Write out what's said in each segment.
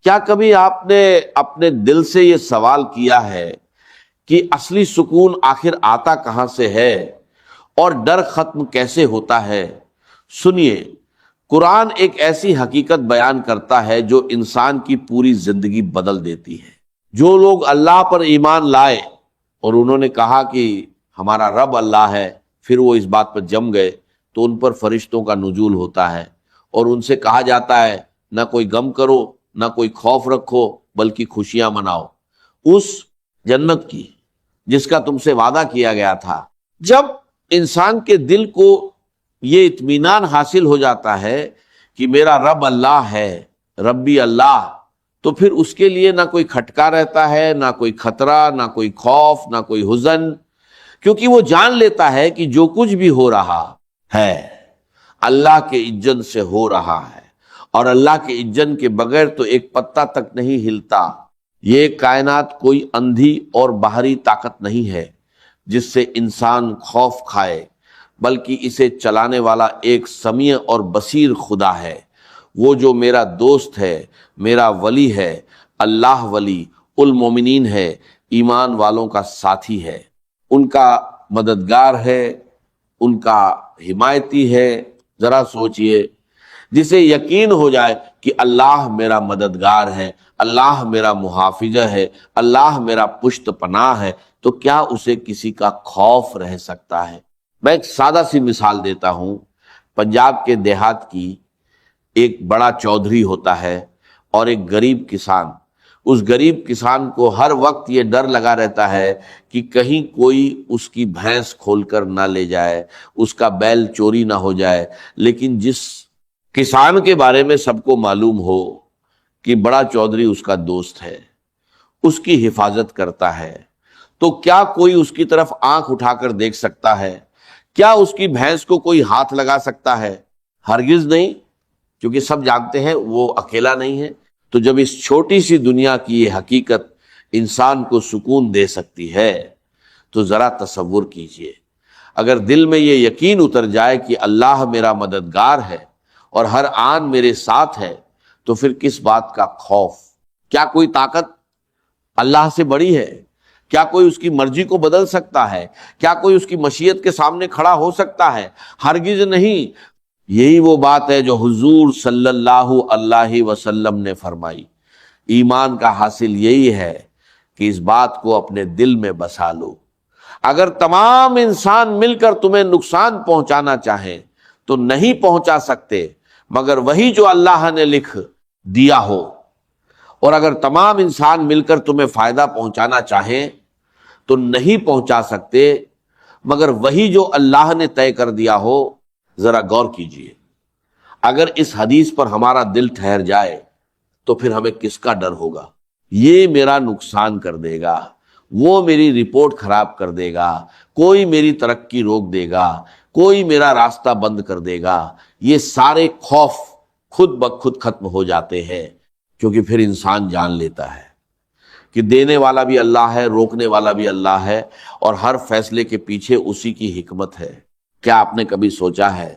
کیا کبھی آپ نے اپنے دل سے یہ سوال کیا ہے کہ اصلی سکون آخر آتا کہاں سے ہے اور ڈر ختم کیسے ہوتا ہے؟ سنیے، قرآن ایک ایسی حقیقت بیان کرتا ہے جو انسان کی پوری زندگی بدل دیتی ہے۔ جو لوگ اللہ پر ایمان لائے اور انہوں نے کہا کہ ہمارا رب اللہ ہے، پھر وہ اس بات پر جم گئے تو ان پر فرشتوں کا نزول ہوتا ہے اور ان سے کہا جاتا ہے نہ کوئی غم کرو، نہ کوئی خوف رکھو، بلکہ خوشیاں مناؤ اس جنت کی جس کا تم سے وعدہ کیا گیا تھا۔ جب انسان کے دل کو یہ اطمینان حاصل ہو جاتا ہے کہ میرا رب اللہ ہے، ربی اللہ، تو پھر اس کے لیے نہ کوئی کھٹکا رہتا ہے، نہ کوئی خطرہ، نہ کوئی خوف، نہ کوئی حزن، کیونکہ وہ جان لیتا ہے کہ جو کچھ بھی ہو رہا ہے اللہ کے اذن سے ہو رہا ہے، اور اللہ کے اذن کے بغیر تو ایک پتا تک نہیں ہلتا۔ یہ کائنات کوئی اندھی اور باہری طاقت نہیں ہے جس سے انسان خوف کھائے، بلکہ اسے چلانے والا ایک سمیع اور بصیر خدا ہے۔ وہ جو میرا دوست ہے، میرا ولی ہے، اللہ ولی المومنین ہے، ایمان والوں کا ساتھی ہے، ان کا مددگار ہے، ان کا حمایتی ہے۔ ذرا سوچئے، جسے یقین ہو جائے کہ اللہ میرا مددگار ہے، اللہ میرا محافظ ہے، اللہ میرا پشت پناہ ہے، تو کیا اسے کسی کا خوف رہ سکتا ہے؟ میں ایک سادہ سی مثال دیتا ہوں۔ پنجاب کے دیہات کی ایک بڑا چودھری ہوتا ہے اور ایک غریب کسان۔ اس غریب کسان کو ہر وقت یہ ڈر لگا رہتا ہے کہ کہیں کوئی اس کی بھینس کھول کر نہ لے جائے، اس کا بیل چوری نہ ہو جائے۔ لیکن جس کسان کے بارے میں سب کو معلوم ہو کہ بڑا چودھری اس کا دوست ہے، اس کی حفاظت کرتا ہے، تو کیا کوئی اس کی طرف آنکھ اٹھا کر دیکھ سکتا ہے؟ کیا اس کی بھینس کو کوئی ہاتھ لگا سکتا ہے؟ ہرگز نہیں، کیونکہ سب جانتے ہیں وہ اکیلا نہیں ہے۔ تو جب اس چھوٹی سی دنیا کی یہ حقیقت انسان کو سکون دے سکتی ہے تو ذرا تصور کیجئے، اگر دل میں یہ یقین اتر جائے کہ اللہ میرا مددگار ہے اور ہر آن میرے ساتھ ہے، تو پھر کس بات کا خوف؟ کیا کوئی طاقت اللہ سے بڑی ہے؟ کیا کوئی اس کی مرضی کو بدل سکتا ہے؟ کیا کوئی اس کی مشیت کے سامنے کھڑا ہو سکتا ہے؟ ہرگز نہیں۔ یہی وہ بات ہے جو حضور صلی اللہ علیہ وسلم نے فرمائی۔ ایمان کا حاصل یہی ہے کہ اس بات کو اپنے دل میں بسا لو۔ اگر تمام انسان مل کر تمہیں نقصان پہنچانا چاہیں تو نہیں پہنچا سکتے مگر وہی جو اللہ نے لکھ دیا ہو، اور اگر تمام انسان مل کر تمہیں فائدہ پہنچانا چاہیں تو نہیں پہنچا سکتے مگر وہی جو اللہ نے طے کر دیا ہو۔ ذرا غور کیجئے، اگر اس حدیث پر ہمارا دل ٹھہر جائے تو پھر ہمیں کس کا ڈر ہوگا؟ یہ میرا نقصان کر دے گا، وہ میری رپورٹ خراب کر دے گا، کوئی میری ترقی روک دے گا، کوئی میرا راستہ بند کر دے گا، یہ سارے خوف خود بخود ختم ہو جاتے ہیں، کیونکہ پھر انسان جان لیتا ہے کہ دینے والا بھی اللہ ہے، روکنے والا بھی اللہ ہے، اور ہر فیصلے کے پیچھے اسی کی حکمت ہے۔ کیا آپ نے کبھی سوچا ہے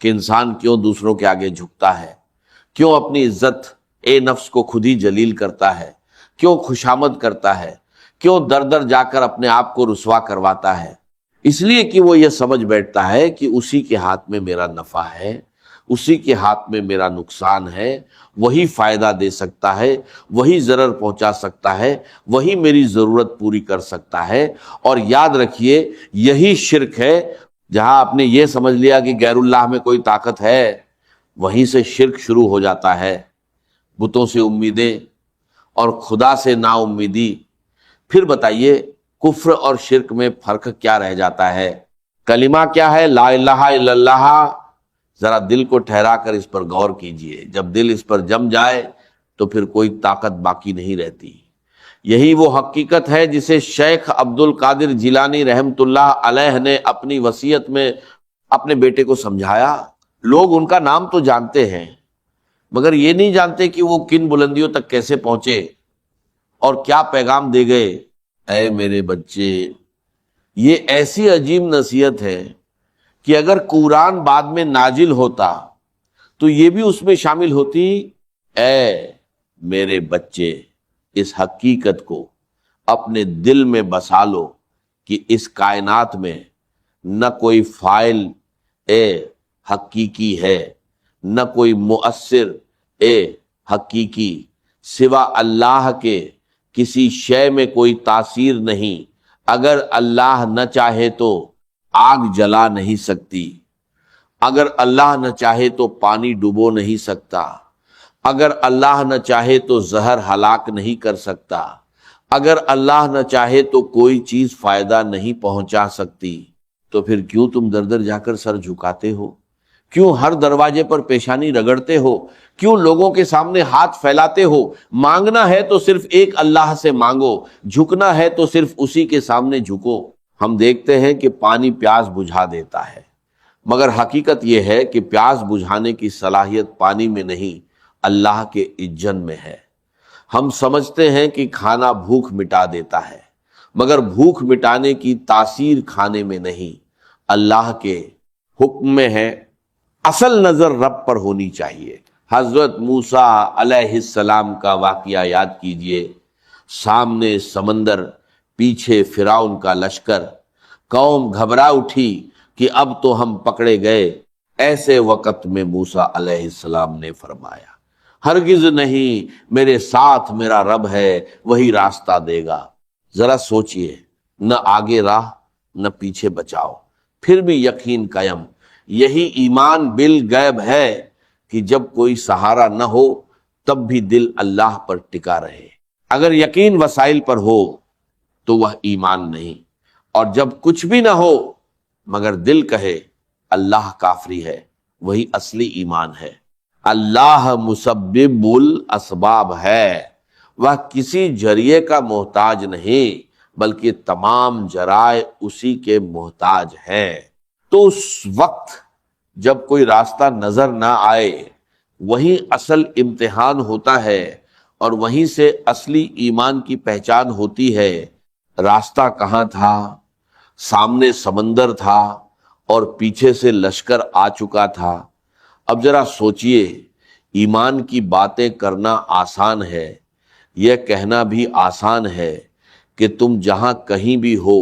کہ انسان کیوں دوسروں کے آگے جھکتا ہے؟ کیوں اپنی عزت نفس کو خود ہی جلیل کرتا ہے؟ کیوں خوشامد کرتا ہے؟ کیوں در در جا کر اپنے آپ کو رسوا کرواتا ہے؟ اس لیے کہ وہ یہ سمجھ بیٹھتا ہے کہ اسی کے ہاتھ میں میرا نفع ہے، اسی کے ہاتھ میں میرا نقصان ہے، وہی فائدہ دے سکتا ہے، وہی ضرر پہنچا سکتا ہے، وہی میری ضرورت پوری کر سکتا ہے۔ اور یاد رکھیے، یہی شرک ہے۔ جہاں آپ نے یہ سمجھ لیا کہ غیر اللہ میں کوئی طاقت ہے، وہیں سے شرک شروع ہو جاتا ہے۔ بتوں سے امیدیں اور خدا سے نا امیدی۔ پھر بتائیے، کفر اور شرک میں فرق کیا رہ جاتا ہے؟ کلمہ کیا ہے؟ لا الہ الا اللہ۔ ذرا دل کو ٹھہرا کر اس پر غور کیجئے۔ جب دل اس پر جم جائے تو پھر کوئی طاقت باقی نہیں رہتی۔ یہی وہ حقیقت ہے جسے شیخ عبد القادر جیلانی رحمۃ اللہ علیہ نے اپنی وصیت میں اپنے بیٹے کو سمجھایا۔ لوگ ان کا نام تو جانتے ہیں مگر یہ نہیں جانتے کہ وہ کن بلندیوں تک کیسے پہنچے اور کیا پیغام دے گئے۔ اے میرے بچے، یہ ایسی عجیب نصیحت ہے کہ اگر قرآن بعد میں نازل ہوتا تو یہ بھی اس میں شامل ہوتی۔ اے میرے بچے اس حقیقت کو اپنے دل میں بسا لو کہ اس کائنات میں نہ کوئی فاعل حقیقی ہے، نہ کوئی مؤثر حقیقی، سوا اللہ کے کسی شے میں کوئی تاثیر نہیں۔ اگر اللہ نہ چاہے تو آگ جلا نہیں سکتی، اگر اللہ نہ چاہے تو پانی ڈبو نہیں سکتا، اگر اللہ نہ چاہے تو زہر ہلاک نہیں کر سکتا، اگر اللہ نہ چاہے تو کوئی چیز فائدہ نہیں پہنچا سکتی، تو پھر کیوں تم در در جا کر سر جھکاتے ہو؟ کیوں ہر دروازے پر پیشانی رگڑتے ہو؟ کیوں لوگوں کے سامنے ہاتھ پھیلاتے ہو؟ مانگنا ہے تو صرف ایک اللہ سے مانگو، جھکنا ہے تو صرف اسی کے سامنے جھکو۔ ہم دیکھتے ہیں کہ پانی پیاس بجھا دیتا ہے، مگر حقیقت یہ ہے کہ پیاس بجھانے کی صلاحیت پانی میں نہیں، اللہ کے اجن میں ہے۔ ہم سمجھتے ہیں کہ کھانا بھوک مٹا دیتا ہے، مگر بھوک مٹانے کی تاثیر کھانے میں نہیں، اللہ کے حکم میں ہے۔ اصل نظر رب پر ہونی چاہیے۔ حضرت موسیٰ علیہ السلام کا واقعہ یاد کیجئے، سامنے سمندر، پیچھے فرعون کا لشکر، قوم گھبرا اٹھی کہ اب تو ہم پکڑے گئے۔ ایسے وقت میں موسیٰ علیہ السلام نے فرمایا، ہرگز نہیں، میرے ساتھ میرا رب ہے، وہی راستہ دے گا۔ ذرا سوچئے، نہ آگے راہ نہ پیچھے بچاؤ، پھر بھی یقین قائم۔ یہی ایمان بالغیب ہے کہ جب کوئی سہارا نہ ہو تب بھی دل اللہ پر ٹکا رہے۔ اگر یقین وسائل پر ہو تو وہ ایمان نہیں، اور جب کچھ بھی نہ ہو مگر دل کہے اللہ کافری ہے، وہی اصلی ایمان ہے۔ اللہ مسبب الاسباب ہے، وہ کسی ذریعے کا محتاج نہیں بلکہ تمام ذرائع اسی کے محتاج ہیں۔ تو اس وقت جب کوئی راستہ نظر نہ آئے، وہی اصل امتحان ہوتا ہے، اور وہیں سے اصلی ایمان کی پہچان ہوتی ہے۔ راستہ کہاں تھا؟ سامنے سمندر تھا اور پیچھے سے لشکر آ چکا تھا۔ اب ذرا سوچئے، ایمان کی باتیں کرنا آسان ہے، یہ کہنا بھی آسان ہے کہ تم جہاں کہیں بھی ہو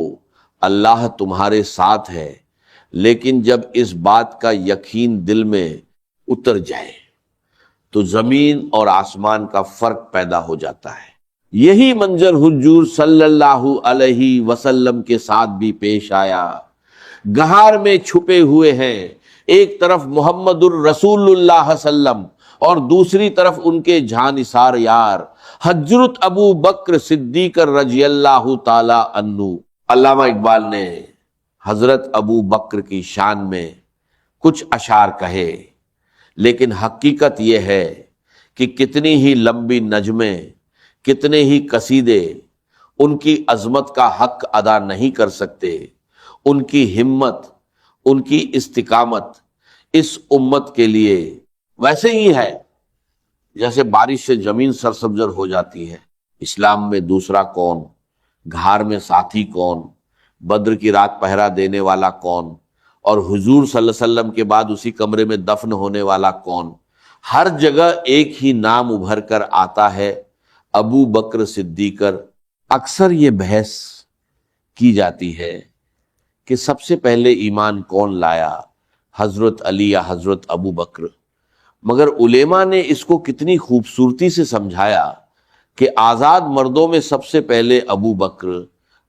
اللہ تمہارے ساتھ ہے، لیکن جب اس بات کا یقین دل میں اتر جائے تو زمین اور آسمان کا فرق پیدا ہو جاتا ہے۔ یہی منظر حضور صلی اللہ علیہ وسلم کے ساتھ بھی پیش آیا۔ غار میں چھپے ہوئے ہیں، ایک طرف محمد الرسول اللہ صلی اللہ علیہ وسلم اور دوسری طرف ان کے جھانثار یار حضرت ابو بکر صدیق رضی اللہ تعالی عنہ۔ علامہ اقبال نے حضرت ابو بکر کی شان میں کچھ اشعار کہے، لیکن حقیقت یہ ہے کہ کتنی ہی لمبی نظمیں، کتنے ہی قصیدے ان کی عظمت کا حق ادا نہیں کر سکتے۔ ان کی ہمت، ان کی استقامت اس امت کے لیے ویسے ہی ہے جیسے بارش سے زمین سرسبزر ہو جاتی ہے۔ اسلام میں دوسرا کون، غار میں ساتھی کون، بدر کی رات پہرا دینے والا کون، اور حضور صلی اللہ علیہ وسلم کے بعد اسی کمرے میں دفن ہونے والا کون، ہر جگہ ایک ہی نام ابھر کر آتا ہے، ابو بکر صدیق۔ اکثر یہ بحث کی جاتی ہے کہ سب سے پہلے ایمان کون لایا، حضرت علی یا حضرت ابو بکر، مگر علماء نے اس کو کتنی خوبصورتی سے سمجھایا کہ آزاد مردوں میں سب سے پہلے ابو بکر،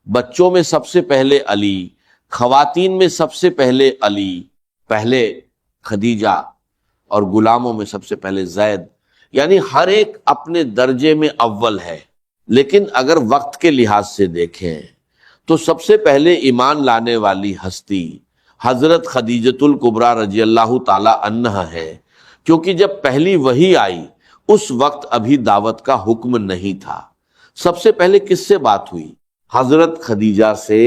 بچوں میں سب سے پہلے علی، خواتین میں سب سے پہلے علی، پہلے خدیجہ، اور غلاموں میں سب سے پہلے زید، یعنی ہر ایک اپنے درجے میں اول ہے۔ لیکن اگر وقت کے لحاظ سے دیکھیں تو سب سے پہلے ایمان لانے والی ہستی حضرت خدیجۃ الکبریٰ رضی اللہ تعالی عنہا ہے، کیونکہ جب پہلی وحی آئی اس وقت ابھی دعوت کا حکم نہیں تھا۔ سب سے پہلے کس سے بات ہوئی؟ حضرت خدیجہ سے۔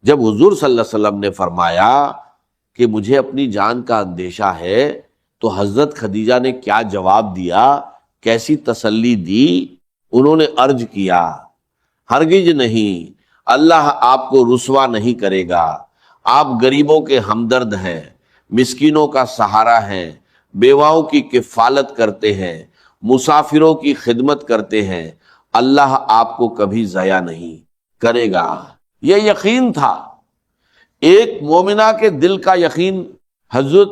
جب حضور صلی اللہ علیہ وسلم نے فرمایا کہ مجھے اپنی جان کا اندیشہ ہے، تو حضرت خدیجہ نے کیا جواب دیا، کیسی تسلی دی؟ انہوں نے عرض کیا، ہرگز نہیں، اللہ آپ کو رسوا نہیں کرے گا، آپ غریبوں کے ہمدرد ہیں، مسکینوں کا سہارا ہیں، بیواؤں کی کفالت کرتے ہیں، مسافروں کی خدمت کرتے ہیں، اللہ آپ کو کبھی ضائع نہیں کرے گا۔ یہ یقین تھا، ایک مومنہ کے دل کا یقین۔ حضرت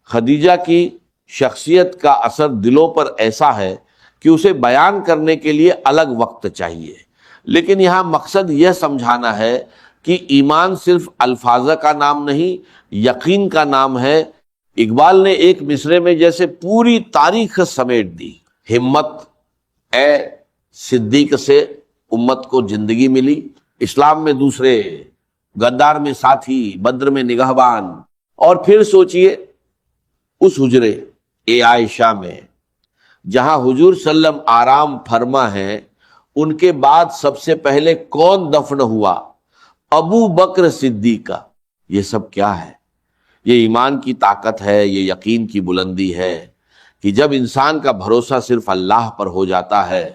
خدیجہ کی شخصیت کا اثر دلوں پر ایسا ہے کہ اسے بیان کرنے کے لیے الگ وقت چاہیے، لیکن یہاں مقصد یہ سمجھانا ہے کہ ایمان صرف الفاظ کا نام نہیں، یقین کا نام ہے۔ اقبال نے ایک مصرے میں جیسے پوری تاریخ سمیٹ دی۔ ہمت اے صدیق سے امت کو زندگی ملی، اسلام میں دوسرے، غدار میں ساتھی، بدر میں نگہبان۔ اور پھر سوچئے اس حجرے اے عائشہ میں جہاں حضور صلی اللہ علیہ وسلم آرام فرما ہے، ان کے بعد سب سے پہلے کون دفن ہوا؟ ابو بکر صدیق کا۔ یہ سب کیا ہے؟ یہ ایمان کی طاقت ہے، یہ یقین کی بلندی ہے کہ جب انسان کا بھروسہ صرف اللہ پر ہو جاتا ہے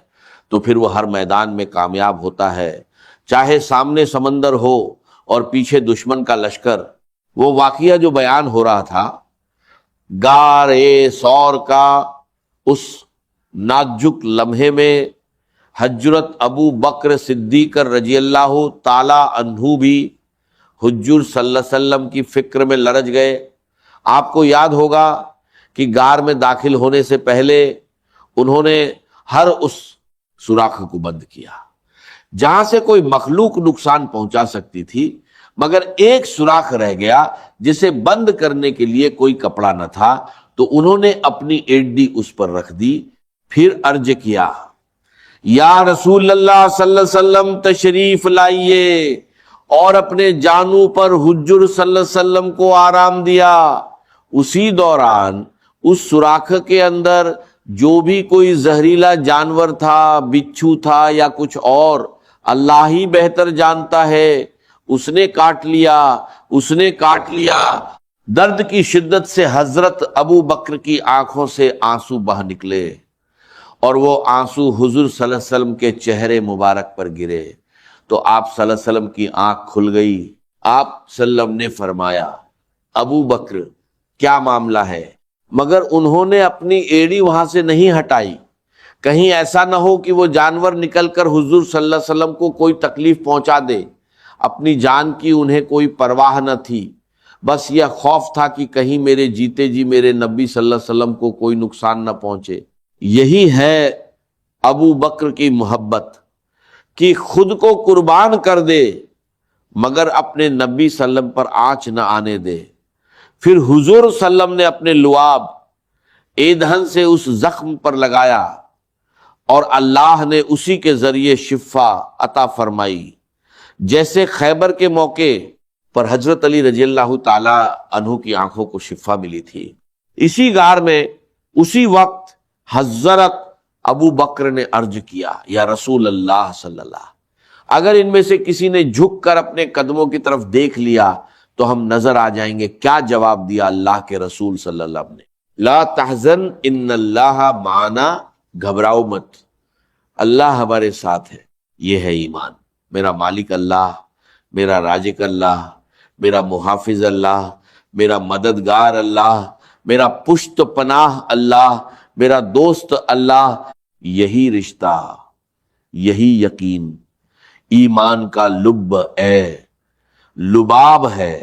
تو پھر وہ ہر میدان میں کامیاب ہوتا ہے، چاہے سامنے سمندر ہو اور پیچھے دشمن کا لشکر۔ وہ واقعہ جو بیان ہو رہا تھا غار ثور کا، اس نازک لمحے میں حضرت ابو بکر صدیق رضی اللہ تعالی عنہ بھی حضور صلی اللہ علیہ وسلم کی فکر میں لرج گئے۔ آپ کو یاد ہوگا کہ غار میں داخل ہونے سے پہلے انہوں نے ہر اس سوراخ کو بند کیا جہاں سے کوئی مخلوق نقصان پہنچا سکتی تھی، مگر ایک سوراخ رہ گیا جسے بند کرنے کے لیے کوئی کپڑا نہ تھا، تو انہوں نے اپنی ایڈی اس پر رکھ دی، پھر عرض کیا یا رسول اللہ صلی اللہ علیہ وسلم تشریف لائیے، اور اپنے جانوں پر حضور صلی اللہ علیہ وسلم کو آرام دیا۔ اسی دوران اس سوراخ کے اندر جو بھی کوئی زہریلا جانور تھا، بچھو تھا یا کچھ اور، اللہ ہی بہتر جانتا ہے، اس نے کاٹ لیا۔ درد کی شدت سے حضرت ابو بکر کی آنکھوں سے آنسو بہہ نکلے، اور وہ آنسو حضور صلی اللہ علیہ وسلم کے چہرے مبارک پر گرے تو آپ صلی اللہ علیہ وسلم کی آنکھ کھل گئی۔ آپ صلی اللہ علیہ وسلم نے فرمایا ابو بکر کیا معاملہ ہے؟ مگر انہوں نے اپنی ایڑی وہاں سے نہیں ہٹائی، کہیں ایسا نہ ہو کہ وہ جانور نکل کر حضور صلی اللہ علیہ وسلم کو کوئی تکلیف پہنچا دے۔ اپنی جان کی انہیں کوئی پرواہ نہ تھی، بس یہ خوف تھا کہ کہیں میرے جیتے جی میرے نبی صلی اللہ علیہ وسلم کو کوئی نقصان نہ پہنچے۔ یہی ہے ابو بکر کی محبت کہ خود کو قربان کر دے مگر اپنے نبی صلی اللہ علیہ وسلم پر آنچ نہ آنے دے۔ پھر حضور صلی اللہ علیہ وسلم نے اپنے لعاب ایندھن سے اس زخم پر لگایا اور اللہ نے اسی کے ذریعے شفا عطا فرمائی، جیسے خیبر کے موقع پر حضرت علی رضی اللہ تعالی عنہ کی آنکھوں کو شفا ملی تھی۔ اسی غار میں اسی وقت حضرت ابو بکر نے عرض کیا یا رسول اللہ صلی اللہ، اگر ان میں سے کسی نے جھک کر اپنے قدموں کی طرف دیکھ لیا تو ہم نظر آ جائیں گے۔ کیا جواب دیا اللہ کے رسول صلی اللہ علیہ وسلم نے؟ لا تحزن ان اللہ معنا، گھبراؤ مت، اللہ ہمارے ساتھ ہے۔ یہ ہے ایمان۔ میرا مالک اللہ، میرا رازق اللہ، میرا محافظ اللہ، میرا مددگار اللہ، میرا پشت پناہ اللہ، میرا دوست اللہ۔ یہی رشتہ، یہی یقین ایمان کا لب لباب ہے،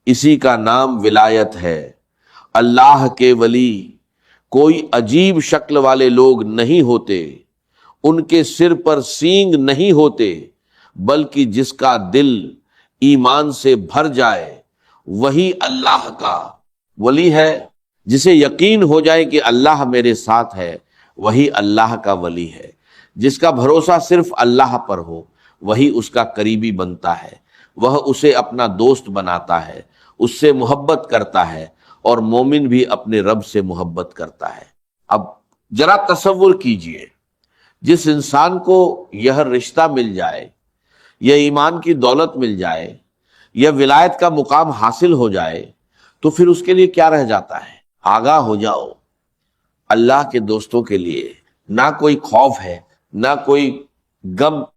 اسی کا نام ولایت ہے۔ اللہ کے ولی کوئی عجیب شکل والے لوگ نہیں ہوتے، ان کے سر پر سینگ نہیں ہوتے، بلکہ جس کا دل ایمان سے بھر جائے وہی اللہ کا ولی ہے۔ جسے یقین ہو جائے کہ اللہ میرے ساتھ ہے وہی اللہ کا ولی ہے۔ جس کا بھروسہ صرف اللہ پر ہو وہی اس کا قریبی بنتا ہے، وہ اسے اپنا دوست بناتا ہے، اس سے محبت کرتا ہے، اور مومن بھی اپنے رب سے محبت کرتا ہے۔ اب ذرا تصور کیجئے، جس انسان کو یہ رشتہ مل جائے، یہ ایمان کی دولت مل جائے، یہ ولایت کا مقام حاصل ہو جائے، تو پھر اس کے لیے کیا رہ جاتا ہے؟ آگاہ ہو جاؤ، اللہ کے دوستوں کے لیے نہ کوئی خوف ہے، نہ کوئی غم